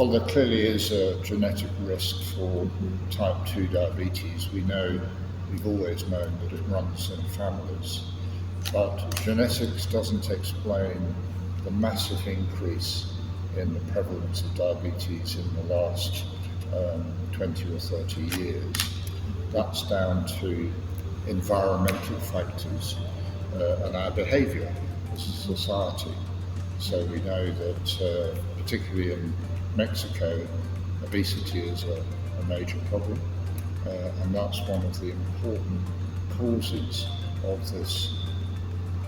Well, there clearly is a genetic risk for type 2 diabetes. We've always known that it runs in families, but genetics doesn't explain the massive increase in the prevalence of diabetes in the last 20 or 30 years. That's down to environmental factors and our behaviour as a society. So we know that particularly in Mexico, obesity is a major problem, and that's one of the important causes of this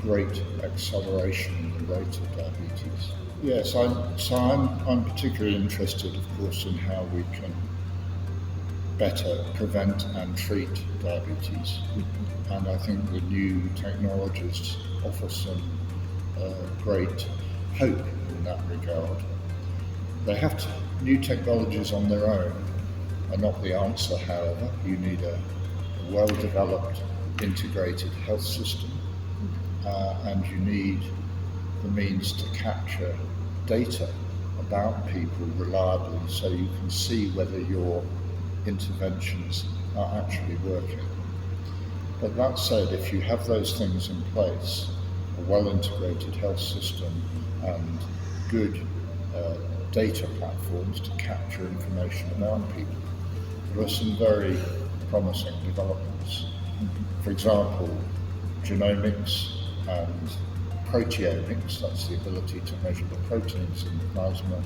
great acceleration in the rate of diabetes. Yes, I'm particularly interested, of course, in how we can better prevent and treat diabetes, and I think the new technologies offer some great hope in that regard. New technologies on their own are not the answer, however. You need a well-developed integrated health system, and you need the means to capture data about people reliably so you can see whether your interventions are actually working. But that said, if you have those things in place, a well-integrated health system and good data platforms to capture information about people, there are some very promising developments. For example, genomics and proteomics, that's the ability to measure the proteins in the plasma,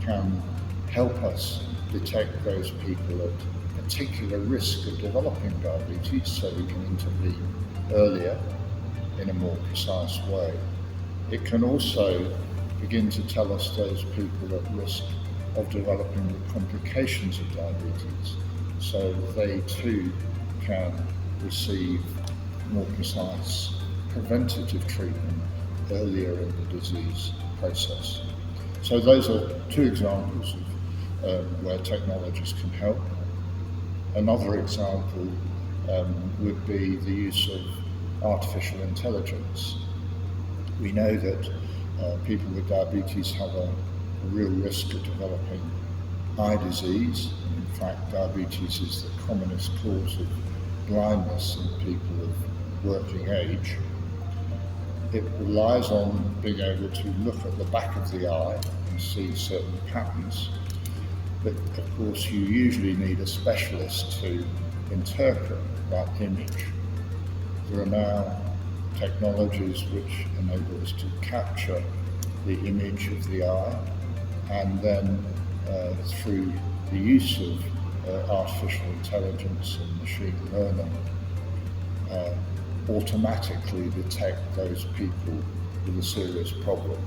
can help us detect those people at particular risk of developing diabetes so we can intervene earlier in a more precise way. It can also begin to tell us those people at risk of developing the complications of diabetes, so they too can receive more precise preventative treatment earlier in the disease process. So those are two examples of where technologies can help. Another example would be the use of artificial intelligence. We know that people with diabetes have a real risk of developing eye disease. In fact, diabetes is the commonest cause of blindness in people of working age. It relies on being able to look at the back of the eye and see certain patterns, but of course you usually need a specialist to interpret that image. There are now technologies which enable us to capture the image of the eye, and then through the use of artificial intelligence and machine learning, automatically detect those people with a serious problem.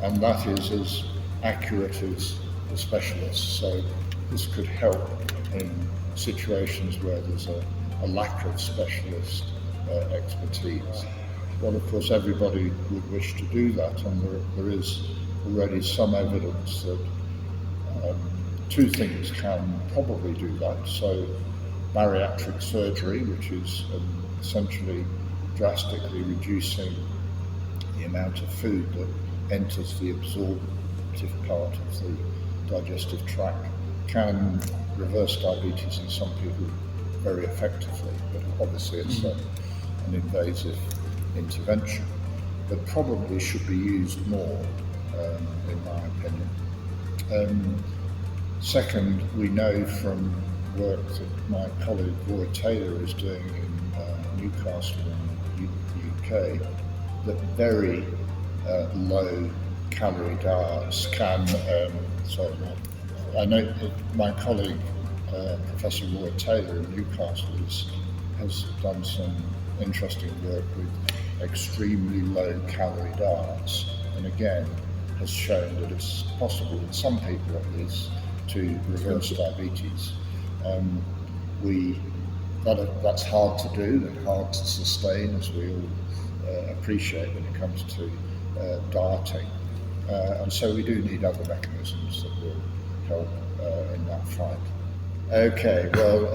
And that is as accurate as the specialists. So this could help in situations where there's a lack of specialist expertise. Well, of course, everybody would wish to do that, and there is already some evidence that two things can probably do that. So bariatric surgery, which is essentially drastically reducing the amount of food that enters the absorptive part of the digestive tract, can reverse diabetes in some people very effectively, but obviously it's an invasive intervention, but probably should be used more, in my opinion. Second, we know from work that my colleague Roy Taylor is doing in Newcastle in the UK, that very low calorie diets can, I know that my colleague Professor Roy Taylor in Newcastle has done some interesting work with extremely low calorie diets, and again has shown that it's possible in some people at least to reverse diabetes. That's hard to do and hard to sustain, as we all appreciate when it comes to dieting, and so we do need other mechanisms that will help in that fight. Okay, well,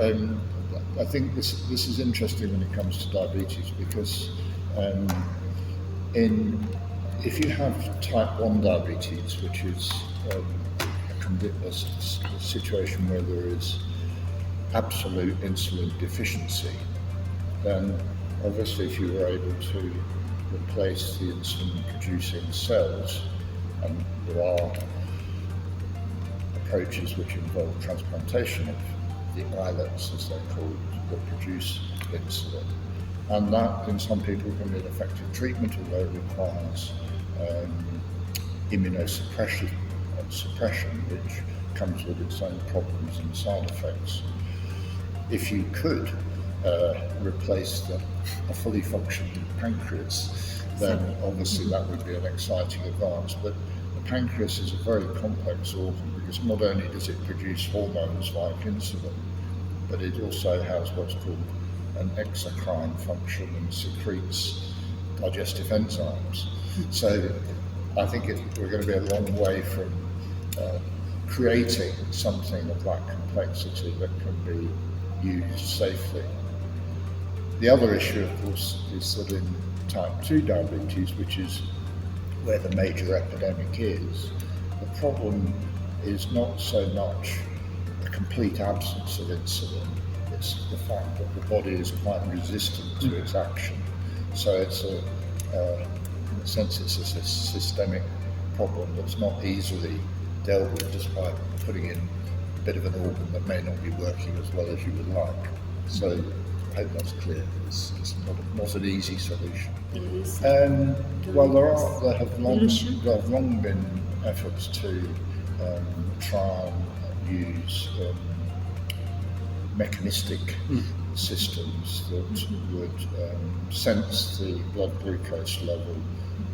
I think this is interesting when it comes to diabetes, because if you have type 1 diabetes, which is a a situation where there is absolute insulin deficiency, then obviously if you were able to replace the insulin producing cells, and there are approaches which involve transplantation of the islets, as they're called, that produce insulin, and that in some people can be an effective treatment, although it requires immunosuppression, which comes with its own problems and side effects. If you could replace a fully functioning pancreas, then obviously that would be an exciting advance. But the pancreas is a very complex organ, because not only does it produce hormones like insulin, but it also has what's called an exocrine function and secretes digestive enzymes. So I think we're going to be a long way from creating something of that complexity that can be used safely. The other issue, of course, is that in type 2 diabetes, which is where the major epidemic is, the problem is not so much a complete absence of insulin, it's the fact that the body is quite resistant to its action. So it's in a sense, it's a systemic problem that's not easily dealt with just by putting in a bit of an organ that may not be working as well as you would like. So I hope that's clear. It's not an easy solution. Well, there have long been efforts to try and use mechanistic systems that would sense the blood glucose level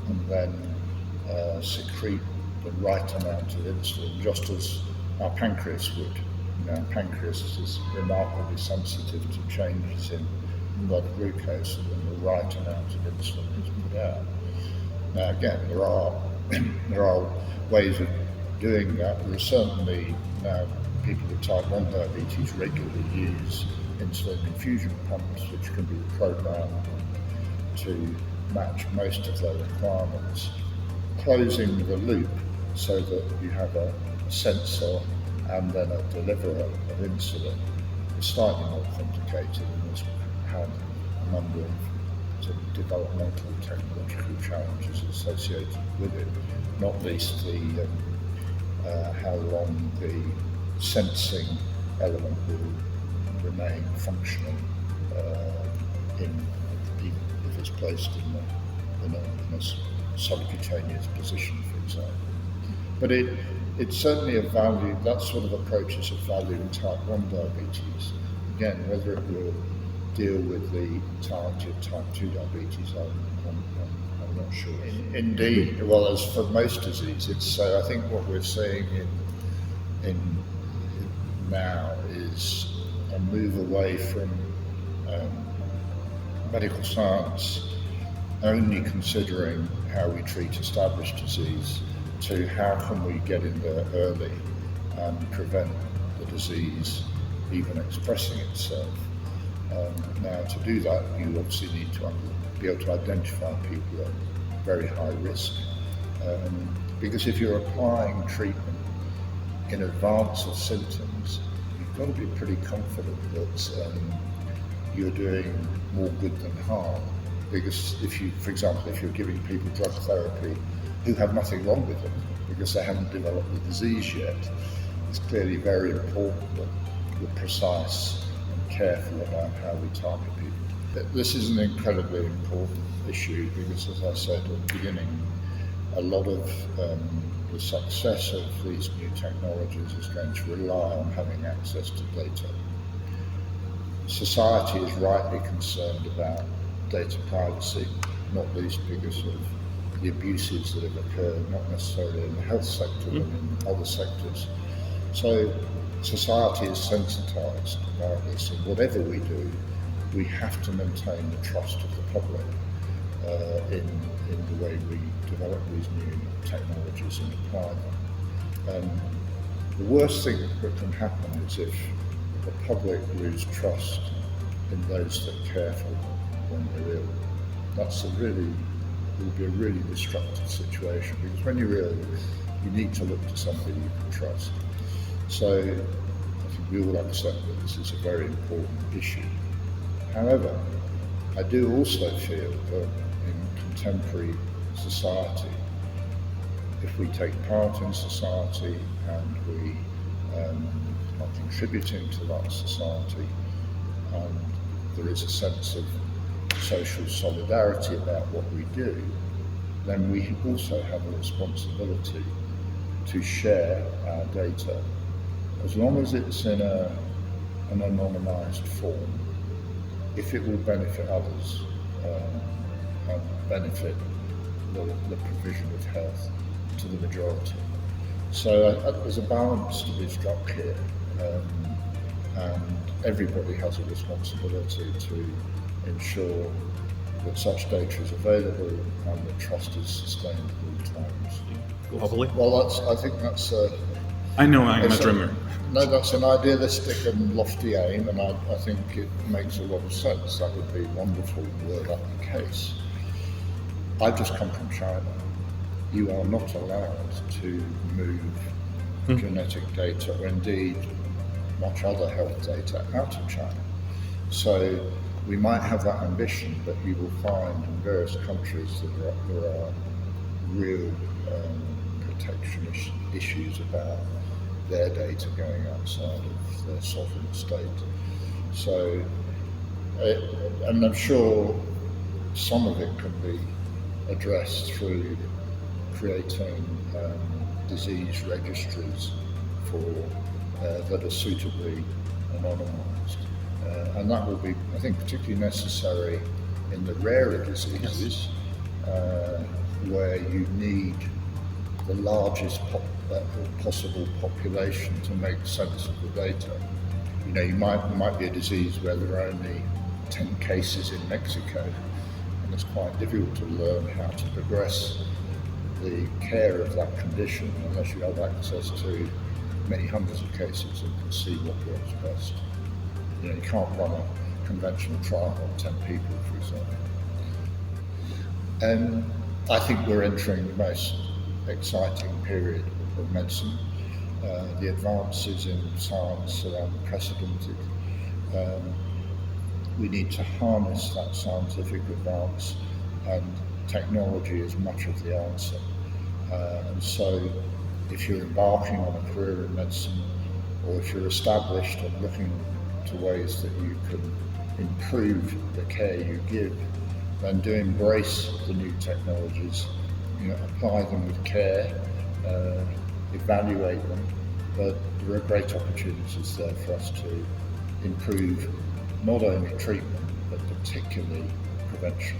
and then secrete the right amount of insulin, just as our pancreas would. Our pancreas is remarkably sensitive to changes in blood glucose, and the right amount of insulin is put out. Now again, there are ways of doing that. There are certainly now people with type 1 diabetes regularly use insulin infusion pumps, which can be programmed to match most of their requirements, closing the loop so that you have a sensor and then a deliverer of insulin is slightly more complicated and has had a number of sort of developmental technological challenges associated with it, not least the how long the sensing element will remain functional if it's placed in a subcutaneous position, for example. But it's certainly of value. That sort of approach is of value in type 1 diabetes. Again, whether it will deal with the entirety of type 2 diabetes, I'm not sure. Indeed, well, as for most diseases, so I think what we're seeing in now is a move away from medical science only considering how we treat established disease to how can we get in there early and prevent the disease even expressing itself. Now, to do that, you obviously need to be able to identify people at very high risk, because if you're applying treatment in advance of symptoms, you've got to be pretty confident that you're doing more good than harm. Because if you, for example, if you're giving people drug therapy who have nothing wrong with them because they haven't developed the disease yet, it's clearly very important that we're precise and careful about how we target people. This is an incredibly important issue because, as I said at the beginning, a lot of the success of these new technologies is going to rely on having access to data. Society is rightly concerned about data privacy, not least because of the abuses that have occurred, not necessarily in the health sector, but in other sectors. So society is sensitised about this, and whatever we do, we have to maintain the trust of the public in the way we develop these new technologies and apply them. The worst thing that can happen is if the public lose trust in those that care for them when they're ill. Will be a really destructive situation, because when you're ill, you need to look to somebody you can trust. So I think we all accept that this is a very important issue. However, I do also feel that in contemporary society, if we take part in society and we are contributing to that society, and there is a sense of social solidarity about what we do, then we also have a responsibility to share our data, as long as it's in an anonymised form, if it will benefit others and benefit the provision of health to the majority. So there's a balance to be struck here, and everybody has a responsibility to ensure that such data is available and that trust is sustained at all times. Globally? Well, I think that's I know I'm a dreamer. No, that's an idealistic and lofty aim, and I think it makes a lot of sense. That would be wonderful were that the case. I've just come from China. You are not allowed to move genetic data, or indeed much other health data, out of China. So we might have that ambition, but you will find in various countries that there are real protection issues about their data going outside of their sovereign state. So, and I'm sure some of it can be addressed through creating disease registries that are suitably anonymised. And that will be, I think, particularly necessary in the rarer diseases, where you need the largest possible population to make sense of the data. You know, you might be a disease where there are only 10 cases in Mexico, and it's quite difficult to learn how to progress the care of that condition unless you have access to many hundreds of cases and can see what works best. You know, you can't run a conventional trial on 10 people, for example. I think we're entering the most exciting period of medicine. The advances in science are unprecedented. We need to harness that scientific advance, and technology is much of the answer. And so if you're embarking on a career in medicine, or if you're established and looking to ways that you can improve the care you give, then do embrace the new technologies, you know, apply them with care, evaluate them, but there are great opportunities there for us to improve not only treatment, but particularly prevention.